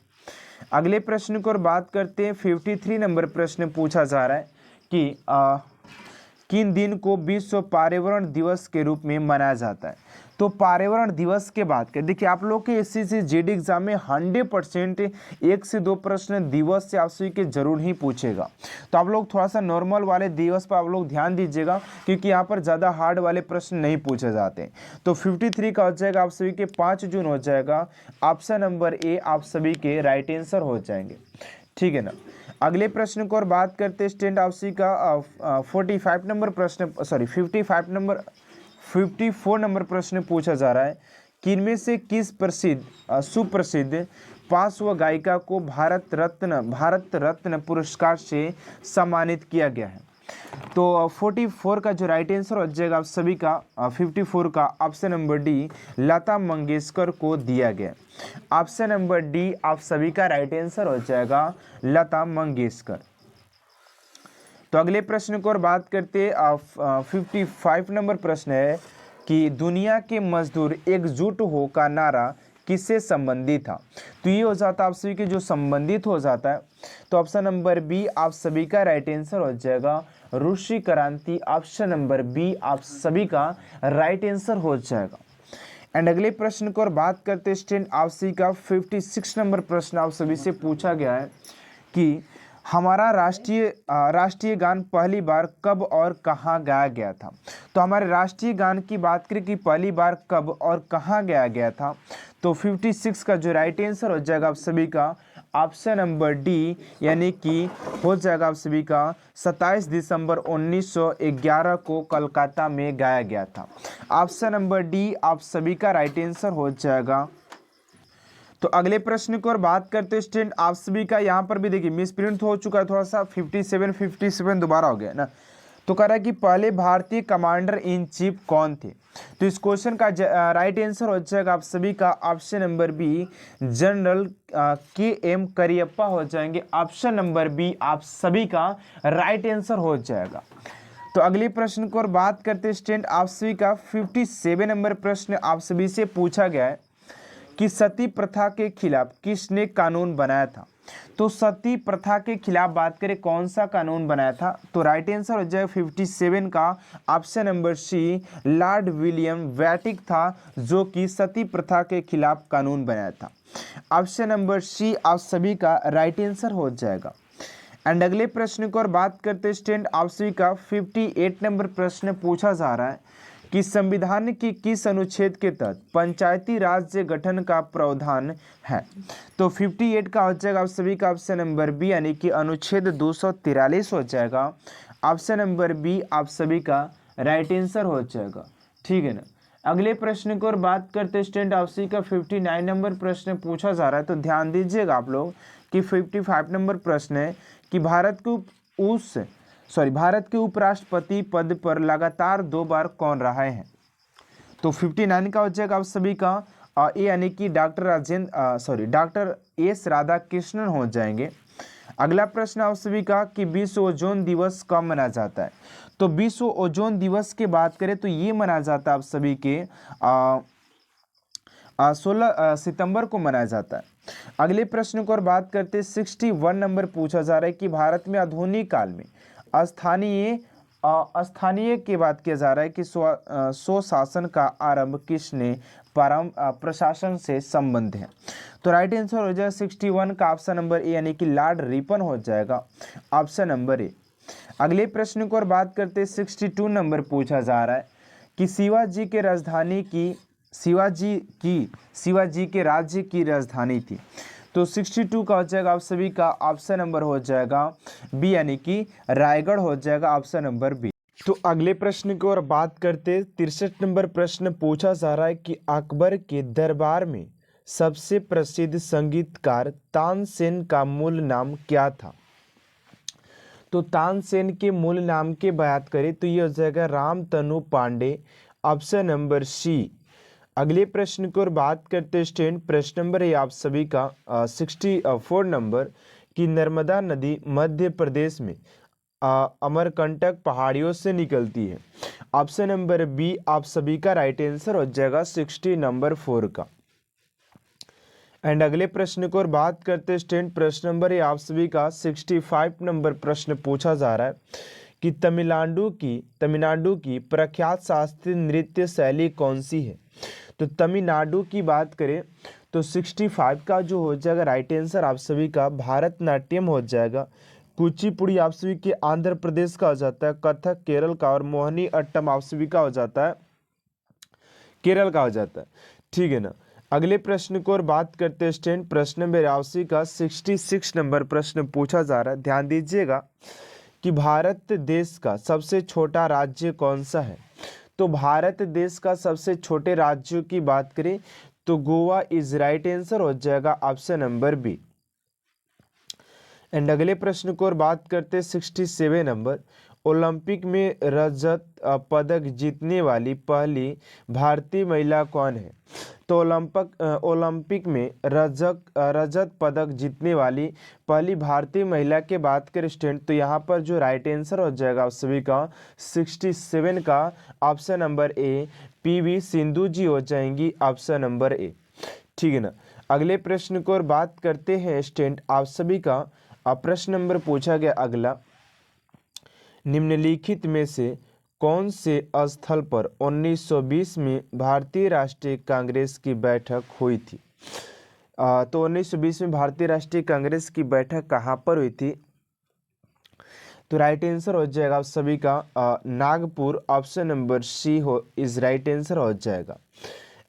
अगले प्रश्न को और बात करते हैं 53 नंबर प्रश्न पूछा जा रहा है कि किन दिन को विश्व पर्यावरण दिवस के रूप में मनाया जाता है? तो पर्यावरण दिवस के बात करें, देखिए आप लोग के एसएससी जीडी एग्जाम में 100% 1 से 2 प्रश्न दिवस से आप सभी के जरूर ही पूछेगा। तो आप लोग थोड़ा सा नॉर्मल वाले दिवस पर आप लोग ध्यान दीजिएगा, क्योंकि यहाँ पर ज़्यादा हार्ड वाले प्रश्न नहीं पूछे जाते। तो 53 का हो जाएगा आप सभी के 5 जून हो जाएगा, ऑप्शन नंबर ए आप सभी के राइट आंसर हो जाएंगे, ठीक है ना। अगले प्रश्न को और बात करते हैं स्टूडेंट आप सभी का 45 नंबर प्रश्न, सॉरी 54 नंबर प्रश्न पूछा जा रहा है कि इनमें से किस सुप्रसिद्ध पार्श्व गायिका को भारत रत्न पुरस्कार से सम्मानित किया गया है। तो 44 का जो राइट आंसर हो जाएगा आप सभी का 54 का option number D Lata Mangeshkar को दिया गया। ऑप्शन नंबर डी आप सभी का राइट आंसर हो जाएगा लता मंगेशकर। तो अगले प्रश्न को और बात करते 55 नंबर प्रश्न है कि दुनिया के मजदूर एकजुट हो का नारा किससे संबंधित था। तो ये हो जाता है आप सभी के जो संबंधित हो जाता है, तो ऑप्शन नंबर बी आप सभी का राइट आंसर हो जाएगा रूसी क्रांति। ऑप्शन नंबर बी आप सभी का राइट आंसर हो जाएगा। एंड अगले प्रश्न को और बात करते स्टूडेंट आप सभी का 56 नंबर प्रश्न आप सभी से पूछा गया है कि हमारा राष्ट्रीय गान पहली बार कब और कहाँ गाया गया था। तो हमारे राष्ट्रीय गान की बात करें कि पहली बार कब और कहाँ गाया गया था, तो 56 का जो राइट आंसर हो जाएगा आप सभी का ऑप्शन नंबर डी, यानी कि हो जाएगा आप सभी का 27 दिसंबर 1911 को कोलकाता में गाया गया था। ऑप्शन नंबर डी आप सभी का राइट आंसर हो जाएगा। तो अगले प्रश्न को और बात करते हैं स्टूडेंट आप सभी का, यहाँ पर भी देखिए मिस प्रिंट हो चुका है थोड़ा सा, 57 दोबारा हो गया ना। तो कह रहा है कि पहले भारतीय कमांडर इन चीफ कौन थे। तो इस क्वेश्चन का राइट आंसर हो जाएगा आप सभी का option number B general K M. Cariappa हो जाएंगे। ऑप्शन नंबर बी आप सभी का राइट आंसर हो जाएगा। तो अगले प्रश्न को और बात करते हैं स्टूडेंट आप सभी का 57 नंबर प्रश्न आप सभी से पूछा गया है कि सती प्रथा के खिलाफ किसने कानून बनाया था। तो सती प्रथा के खिलाफ बात करें कौन सा कानून बनाया था, तो राइट आंसर हो जाएगा 57 का option number C Lord William Bentinck था, जो कि सती प्रथा के खिलाफ कानून बनाया था। ऑप्शन नंबर सी आप सभी का राइट आंसर हो जाएगा। एंड अगले प्रश्न को और बात करते स्टूडेंट आप सभी का 58 नंबर प्रश्न पूछा जा रहा है कि संविधान की किस अनुच्छेद के तहत पंचायती राज्य गठन का प्रावधान है। तो 58 का हो जाएगा आप सभी का ऑप्शन नंबर बी, यानी कि अनुच्छेद 243 हो जाएगा। ऑप्शन नंबर बी आप सभी का राइट आंसर हो जाएगा, ठीक है ना। अगले प्रश्न को और बात करते स्टूडेंट आप सभी का 59 नंबर प्रश्न पूछा जा रहा है। तो ध्यान दीजिएगा आप लोग कि 55 नंबर प्रश्न है कि भारत के उपराष्ट्रपति पद पर लगातार 2 बार कौन रहे हैं। तो 59 का हो जाएगा आप सभी का ए, यानी कि डॉक्टर एस राधाकृष्णन हो जाएंगे। अगला प्रश्न आप सभी का कि विश्व ओजोन दिवस कब मनाया जाता है। तो विश्व ओजोन दिवस की बात करें तो ये मनाया जाता है आप सभी के 16 सितंबर को मनाया जाता है। अगले प्रश्न को और बात करते 61 नंबर पूछा जा रहा है कि भारत में आधुनिक काल में स्थानीय की बात किया जा रहा है कि स्वशासन का आरंभ किसने प्रशासन से संबंध है। तो राइट आंसर हो जाएगा 61 का ऑप्शन नंबर ए, यानी कि लॉर्ड रिपन हो जाएगा। ऑप्शन नंबर ए। अगले प्रश्न को और बात करते 62 नंबर पूछा जा रहा है कि शिवाजी के राज्य की राजधानी थी। तो 62 का हो जाएगा आप सभी का ऑप्शन नंबर हो जाएगा बी, यानी कि रायगढ़ हो जाएगा। Option number B. तो अगले प्रश्न की ओर बात करते 63 नंबर प्रश्न पूछा जा रहा है कि अकबर के दरबार में सबसे प्रसिद्ध संगीतकार तानसेन का मूल नाम क्या था। तो तानसेन के मूल नाम की बात करें तो ये हो जाएगा Ramtanu Pandey. Option number C. अगले प्रश्न की ओर बात करते स्टूडेंट प्रश्न नंबर है आप सभी का 64 नंबर कि नर्मदा नदी मध्य प्रदेश में अमरकंटक पहाड़ियों से निकलती है। ऑप्शन नंबर बी आप सभी का राइट आंसर हो जाएगा 60 नंबर 4 का। एंड अगले प्रश्न को और बात करते स्टूडेंट प्रश्न नंबर है आप सभी का 65 नंबर प्रश्न पूछा जा रहा है कि तमिलनाडु की प्रख्यात शास्त्रीय नृत्य शैली कौन सी है। तो तमिलनाडु की बात करें तो 65 का जो हो जाएगा राइट आंसर आप सभी का भारतनाट्यम हो जाएगा। कुचिपुड़ी आप सभी के आंध्र प्रदेश का हो जाता है, कथक केरल का, और मोहिनी अट्टम आप सभी का हो जाता है केरल का हो जाता है। ठीक है ना। अगले प्रश्न को और बात करते हैं स्टूडेंट, प्रश्न नंबर 82 का 66 नंबर प्रश्न पूछा जा रहा है। ध्यान दीजिएगा कि भारत देश का सबसे छोटा राज्य कौन सा है। तो भारत देश का सबसे छोटे राज्यों की बात करें तो गोवा इज राइट आंसर हो जाएगा, ऑप्शन नंबर बी। एंड अगले प्रश्न को और बात करते हैं 67 नंबर, ओलंपिक में रजत पदक जीतने वाली पहली भारतीय महिला कौन है। तो ओलंपिक में रजत पदक जीतने वाली पहली भारतीय महिला के बात करें स्टूडेंट तो यहाँ पर जो राइट आंसर हो जाएगा आप सभी का 67 का option number A PV Sindhu ji हो जाएंगी, ऑप्शन नंबर ए। ठीक है ना। अगले प्रश्न को और बात करते हैं स्टूडेंट आप सभी का प्रश्न नंबर पूछा गया अगला, निम्नलिखित में से कौन से स्थल पर 1920 में भारतीय राष्ट्रीय कांग्रेस की बैठक हुई थी। तो 1920 में भारतीय राष्ट्रीय कांग्रेस की बैठक कहाँ पर हुई थी। तो राइट आंसर हो जाएगा आप सभी का नागपुर, ऑप्शन नंबर सी हो इज राइट आंसर हो जाएगा।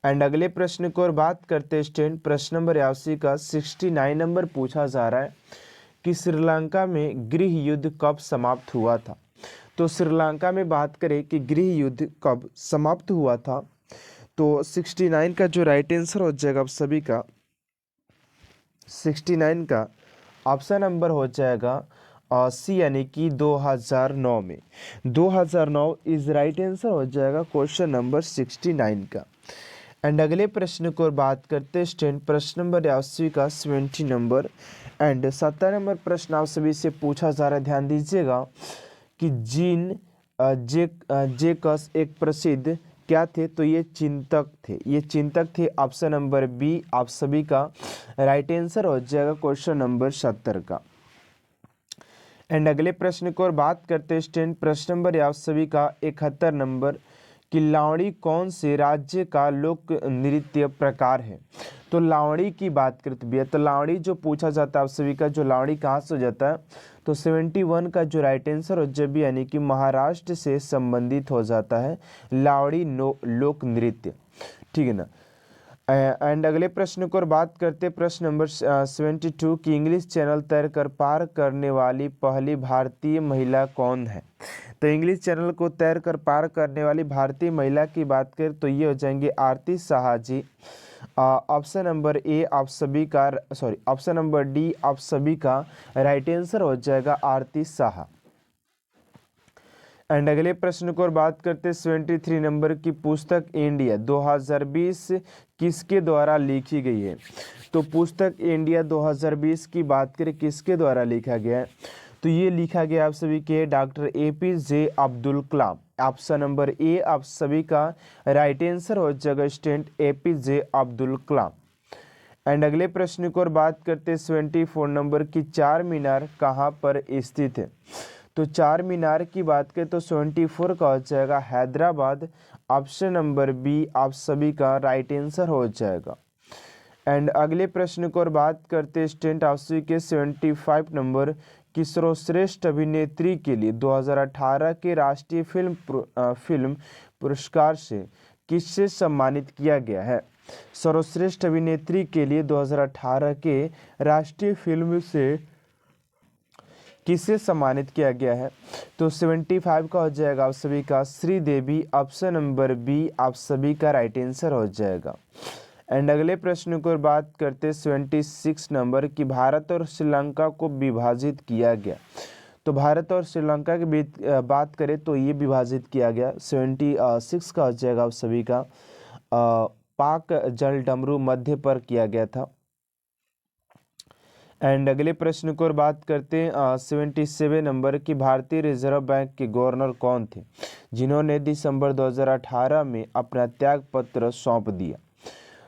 एंड अगले प्रश्न को और बात करते हैं स्टूडेंट, प्रश्न नंबर 82 का 69 नंबर पूछा जा रहा है कि श्रीलंका में गृह युद्ध कब समाप्त हुआ था। तो श्रीलंका में बात करें कि गृह युद्ध कब समाप्त हुआ था तो 69 का जो राइट आंसर हो जाएगा आप सभी का 69 का ऑप्शन नंबर हो जाएगा सी यानी कि 2009 में। 2009 इज राइट आंसर हो जाएगा क्वेश्चन नंबर 69 का। एंड अगले प्रश्न को बात करते हैं स्टूडेंट, प्रश्न नंबर 82 का 70 नंबर एंड 70 नंबर प्रश्न आप सभी से पूछा जा रहा है। ध्यान दीजिएगा कि जीन जेकस एक प्रसिद्ध क्या थे। तो ये चिंतक थे, ऑप्शन नंबर बी आप सभी का राइट आंसर हो जाएगा क्वेश्चन नंबर 70 का। एंड अगले प्रश्न को और बात करते हैं स्टूडेंट, प्रश्न नंबर आप सभी का 71 नंबर कि लावणी कौन से राज्य का लोक नृत्य प्रकार है। तो लावणी की बात करते भैया तो लावणी जो पूछा जाता है आप सभी का जो लावणी कहाँ से हो जाता है तो 71 का जो राइट आंसर हो जब यानी कि महाराष्ट्र से संबंधित हो जाता है लावणी लोक नृत्य। ठीक है ना। एंड अगले प्रश्न को और बात करते प्रश्न नंबर 72 की इंग्लिश चैनल तैरकर पार करने वाली पहली भारतीय महिला कौन है। तो इंग्लिश चैनल को तैरकर पार करने वाली भारतीय महिला की बात करें तो ये हो जाएंगे आरती साहा जी। ऑप्शन नंबर ए आप सभी का ऑप्शन नंबर डी आप सभी का राइट आंसर हो जाएगा आरती साहा। एंड अगले प्रश्न को और बात करते 73 नंबर की पुस्तक इंडिया 2020 किसके द्वारा लिखी गई है। तो पुस्तक इंडिया 2020 की बात करें किसके द्वारा लिखा गया है तो ये लिखा गया आप सभी के doctor APJ Abdul Kalam. Option number ए आप सभी का राइट आंसर हो जाएगा student APJ Abdul Kalam. And अगले प्रश्न को और बात करते 74 नंबर की चार मीनार कहाँ पर स्थित है। तो चार मीनार की बात करें तो 74 का हो जाएगा हैदराबाद, ऑप्शन नंबर बी आप सभी का राइट आंसर हो जाएगा। एंड अगले प्रश्न को और बात करते स्टूडेंट आप सभी के 75 नंबर की सर्वश्रेष्ठ अभिनेत्री के लिए 2018 के राष्ट्रीय फिल्म पुरस्कार से किससे सम्मानित किया गया है। सर्वश्रेष्ठ अभिनेत्री के लिए 2018 के राष्ट्रीय फिल्म से किसे सम्मानित किया गया है। तो 75 का हो जाएगा आप सभी का श्रीदेवी, ऑप्शन नंबर बी आप सभी का राइट आंसर हो जाएगा। एंड अगले प्रश्न को बात करते 76 नंबर कि भारत और श्रीलंका को विभाजित किया गया। तो भारत और श्रीलंका के बीच बात करें तो ये विभाजित किया गया 76 का हो जाएगा आप सभी का पाक जल डमरू मध्य पर किया गया था। एंड अगले प्रश्न को बात करते हैं 77 नंबर की भारतीय रिजर्व बैंक के गवर्नर कौन थे जिन्होंने दिसंबर 2018 में अपना त्याग पत्र सौंप दिया।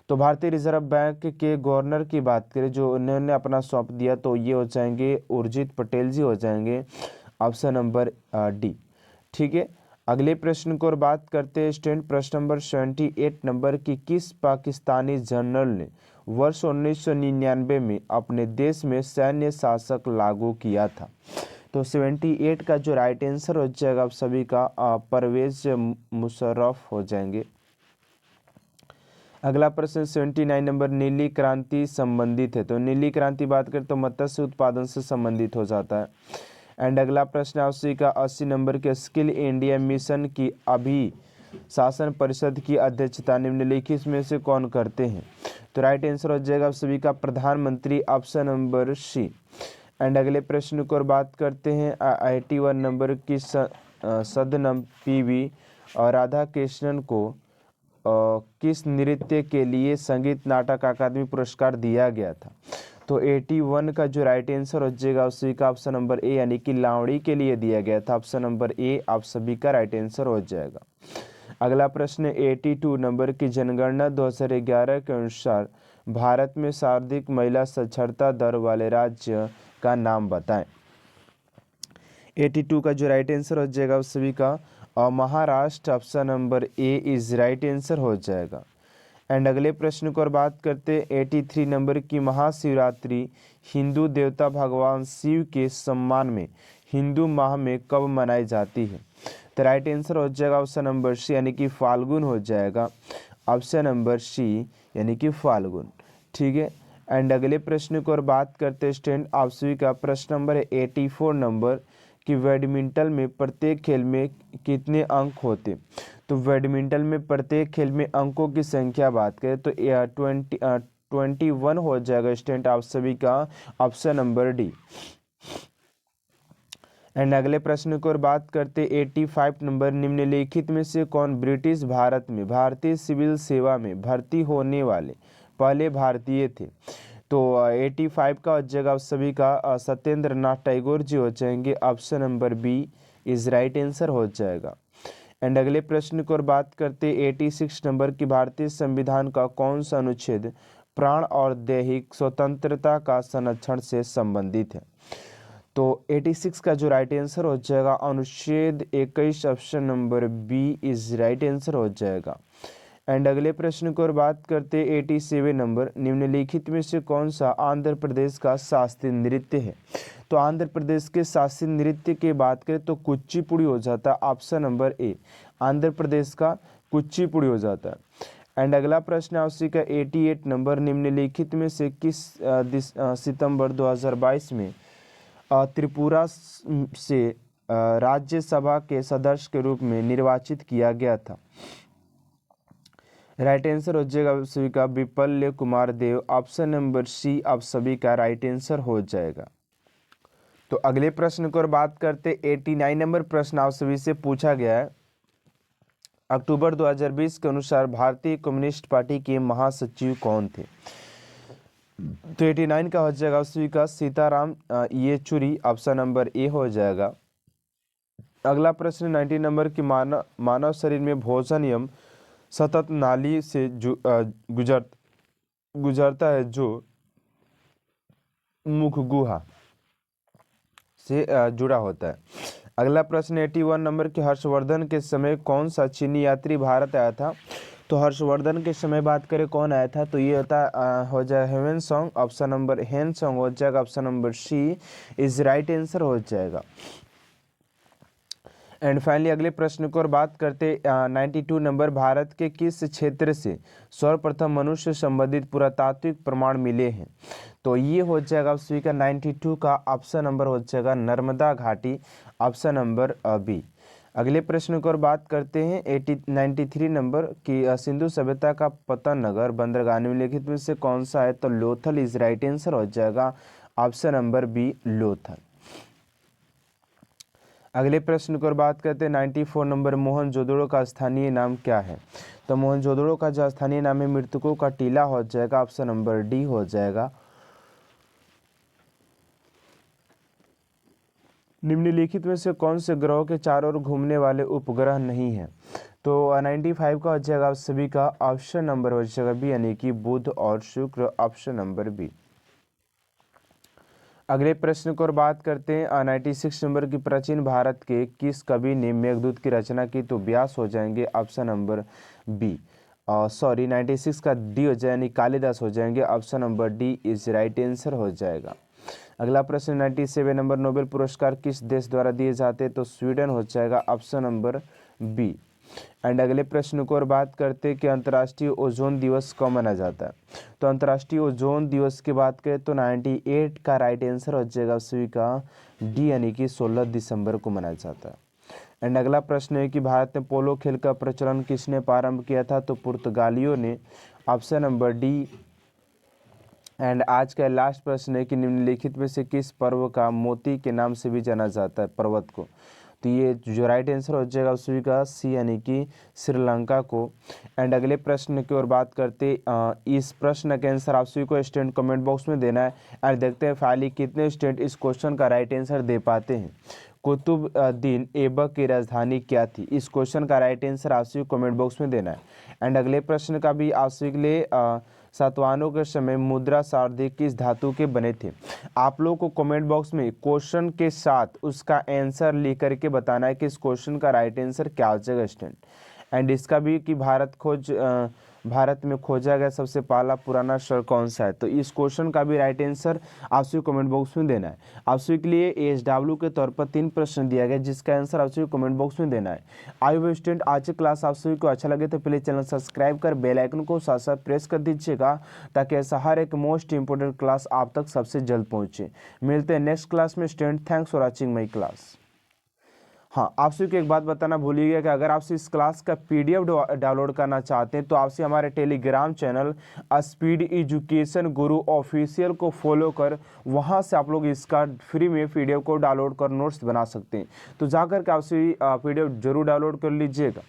तो भारतीय रिजर्व बैंक के गवर्नर की बात करें जो उन्होंने अपना सौंप दिया तो ये हो जाएंगे उर्जित पटेल जी हो जाएंगे, ऑप्शन नंबर डी। ठीक है। अगले प्रश्न को और बात करते हैं स्टूडेंट, प्रश्न नंबर 78 नंबर की, किस पाकिस्तानी जनरल ने वर्ष 1999 में अपने देश में सैन्य शासक लागू किया था? तो 78 का जो राइट आंसर हो जाएगा आप सभी का परवेज मुशर्रफ हो जाएंगे। अगला प्रश्न 79 नंबर, नीली क्रांति संबंधित है। तो नीली क्रांति बात करें तो मत्स्य उत्पादन से संबंधित हो जाता है। एंड अगला प्रश्न आपसी का 80 नंबर के, स्किल इंडिया मिशन की अभी शासन परिषद की अध्यक्षता निम्नलिखित में से कौन करते हैं? तो राइट आंसर हो जाएगा आप सभी का प्रधानमंत्री, ऑप्शन नंबर सी। एंड अगले प्रश्न को और बात करते हैं 81 नंबर की, सदनम पीवी और राधा कृष्णन को किस नृत्य के लिए संगीत नाटक अकादमी पुरस्कार दिया गया था? तो 81 का जो राइट आंसर हो जाएगा उसी का ऑप्शन नंबर ए, यानी कि लावणी के लिए दिया गया था। ऑप्शन नंबर ए आप सभी का राइट आंसर हो जाएगा। अगला प्रश्न 82 नंबर की, जनगणना 2011 के अनुसार भारत में सर्वाधिक महिला साक्षरता दर वाले राज्य का नाम बताएं। 82 का जो राइट आंसर हो जाएगा उस सभी का Maharashtra, option number A is right answer हो जाएगा। एंड अगले प्रश्न को और बात करते 83 नंबर की, महाशिवरात्रि हिंदू देवता भगवान शिव के सम्मान में हिंदू माह में कब मनाई जाती है? तो राइट आंसर हो जाएगा ऑप्शन नंबर सी, यानी कि फाल्गुन हो जाएगा। ऑप्शन नंबर सी यानी कि फाल्गुन, ठीक है। एंड अगले प्रश्न को और बात करते स्टूडेंट आप सभी का प्रश्न नंबर 84 नंबर कि बैडमिंटन में प्रत्येक खेल में कितने अंक होते? तो बैडमिंटन में प्रत्येक खेल में अंकों की संख्या बात करें तो 21 हो जाएगा स्टूडेंट आप सभी का ऑप्शन नंबर डी। एंड अगले प्रश्न को और बात करते 85 नंबर, निम्नलिखित में से कौन ब्रिटिश भारत में भारतीय सिविल सेवा में भर्ती होने वाले पहले भारतीय थे? तो 85 का जगह सभी का सत्येंद्र नाथ टैगोर जी हो जाएंगे। Option number B is right answer हो जाएगा। एंड अगले प्रश्न को और बात करते 86 नंबर की, भारतीय संविधान का कौन सा अनुच्छेद प्राण और दैहिक स्वतंत्रता का संरक्षण से संबंधित है? तो 86 का जो राइट आंसर हो जाएगा अनुच्छेद 21, option number B is right answer हो जाएगा। एंड अगले प्रश्न को और बात करते 87 नंबर, निम्नलिखित में से कौन सा आंध्र प्रदेश का शास्त्रीय नृत्य है? तो आंध्र प्रदेश के शास्त्रीय नृत्य की बात करें तो कुचिपुड़ी हो जाता है। ऑप्शन नंबर ए आंध्र प्रदेश का कुचिपुड़ी हो जाता है। एंड अगला प्रश्न है उसी का 88 नंबर, निम्नलिखित में से किस सितंबर 2022 में त्रिपुरा से राज्यसभा के सदस्य के रूप में निर्वाचित किया गया था? राइट आंसर हो जाएगा आप सभी का विप्लव कुमार देव। ऑप्शन नंबर सी आप सभी का राइट आंसर हो जाएगा। तो अगले प्रश्न को और बात करते 89 नंबर प्रश्न आप सभी से पूछा गया है, अक्टूबर 2020 के अनुसार भारतीय कम्युनिस्ट पार्टी के महासचिव कौन थे? तो 89 का हो जाएगा उसी का सीताराम येचुरी। ऑप्शन नंबर ए हो जाएगा। अगला प्रश्न 90 नंबर की, मानव शरीर में भोजन एवं सतत नाली से गुजरता है जो मुख गुहा से जुड़ा होता है। अगला प्रश्न 81 नंबर के, हर्षवर्धन के समय कौन सा चीनी यात्री भारत आया था? तो हर्षवर्धन के समय बात करें कौन आया था तो ये होता हो जाएगा Hiuen Tsang. Option number Hiuen Tsang हो जाएगा। Option number C is right answer हो जाएगा। एंड फाइनली अगले प्रश्न को और बात करते 92 नंबर, भारत के किस क्षेत्र से सर्वप्रथम मनुष्य संबंधित पुरातात्विक प्रमाण मिले हैं? तो ये हो जाएगा उसी का 92 का ऑप्शन नंबर हो जाएगा नर्मदा घाटी। Option number B. अगले प्रश्न को और बात करते हैं 93 नंबर की, सिंधु सभ्यता का पतन नगर बंदरगाह निम्नलिखित में से कौन सा है? तो लोथल इज राइट आंसर हो जाएगा। Option number B Lothal. अगले प्रश्न को और बात करते हैं 94 नंबर, मोहनजोदड़ो का स्थानीय नाम क्या है? तो मोहनजोदड़ो का जो स्थानीय नाम है मृतकों का टीला हो जाएगा। ऑप्शन नंबर डी हो जाएगा। निम्नलिखित में से कौन से ग्रहों के चारों ओर घूमने वाले उपग्रह नहीं है? तो 95 का हो जाएगा आप सभी का ऑप्शन नंबर हो जाएगा बी, यानी कि बुध और शुक्र। Option number B. अगले प्रश्न को और बात करते हैं 96 नंबर की, प्राचीन भारत के किस कवि ने मेघदूत की रचना की? तो व्यास हो जाएंगे, ऑप्शन नंबर बी। सॉरी 96 का डी हो जाए, यानी कालिदास हो जाएंगे, option number D is right answer हो जाएगा। अगला प्रश्न 97 नंबर, नोबेल पुरस्कार किस देश द्वारा दिए जाते हैं? तो स्वीडन हो जाएगा, ऑप्शन नंबर बी। एंड अगले प्रश्न को और बात करते हैं कि अंतर्राष्ट्रीय ओजोन दिवस कब मनाया जाता है? तो अंतर्राष्ट्रीय ओजोन दिवस की बात करें तो 98 का राइट आंसर हो जाएगा सभी का डी, यानी कि 16 दिसंबर को मनाया जाता है। एंड अगला प्रश्न है कि भारत में पोलो खेल का प्रचलन किसने प्रारंभ किया था? तो पुर्तगालियों ने, ऑप्शन नंबर डी। एंड आज का लास्ट प्रश्न है कि निम्नलिखित में से किस पर्व का मोती के नाम से भी जाना जाता है, पर्वत को? तो ये जो राइट आंसर हो जाएगा उसी का सी, यानी कि श्रीलंका को। एंड अगले प्रश्न की ओर बात करते, इस प्रश्न का आंसर आप सभी को स्टूडेंट कमेंट बॉक्स में देना है। और देखते हैं फाइनली कितने स्टूडेंट इस क्वेश्चन का राइट आंसर दे पाते हैं। कुतुबुद्दीन ऐबक की राजधानी क्या थी? इस क्वेश्चन का राइट आंसर आप सभी को कमेंट बॉक्स में देना है। एंड अगले प्रश्न का भी आप सभी के लिए, सातवाहनों के समय मुद्रा सारथी किस धातु के बने थे? आप लोग को कमेंट बॉक्स में क्वेश्चन के साथ उसका आंसर लिख करके बताना है कि इस क्वेश्चन का राइट आंसर क्या हो जाएगा स्टूडेंट। एंड इसका भी कि भारत में खोजा गया सबसे पहला पुराना शहर कौन सा है? तो इस क्वेश्चन का भी राइट आंसर आप सभी कमेंट बॉक्स में देना है। आप सभी के लिए ASW के तौर पर 3 प्रश्न दिया गया जिसका आंसर आप सभी कमेंट बॉक्स में देना है। आई होप स्टूडेंट आज की क्लास आप सभी को अच्छा लगे तो प्लीज चैनल सब्सक्राइब कर बेल आइकन को साथ साथ प्रेस कर दीजिएगा ताकि ऐसा हर एक मोस्ट इंपोर्टेंट क्लास आप तक सबसे जल्द पहुंचे। मिलते हैं नेक्स्ट क्लास में student. Thanks for watching my class. हाँ, आपसे एक बात बताना भूलिएगा कि अगर आपसे इस क्लास का PDF डाउनलोड करना चाहते हैं तो आपसे हमारे टेलीग्राम चैनल स्पीड एजुकेशन गुरु ऑफिशियल को फॉलो कर वहाँ से आप लोग इसका फ्री में PDF को डाउनलोड कर नोट्स बना सकते हैं। तो जाकर के आपसे PDF जरूर डाउनलोड कर लीजिएगा।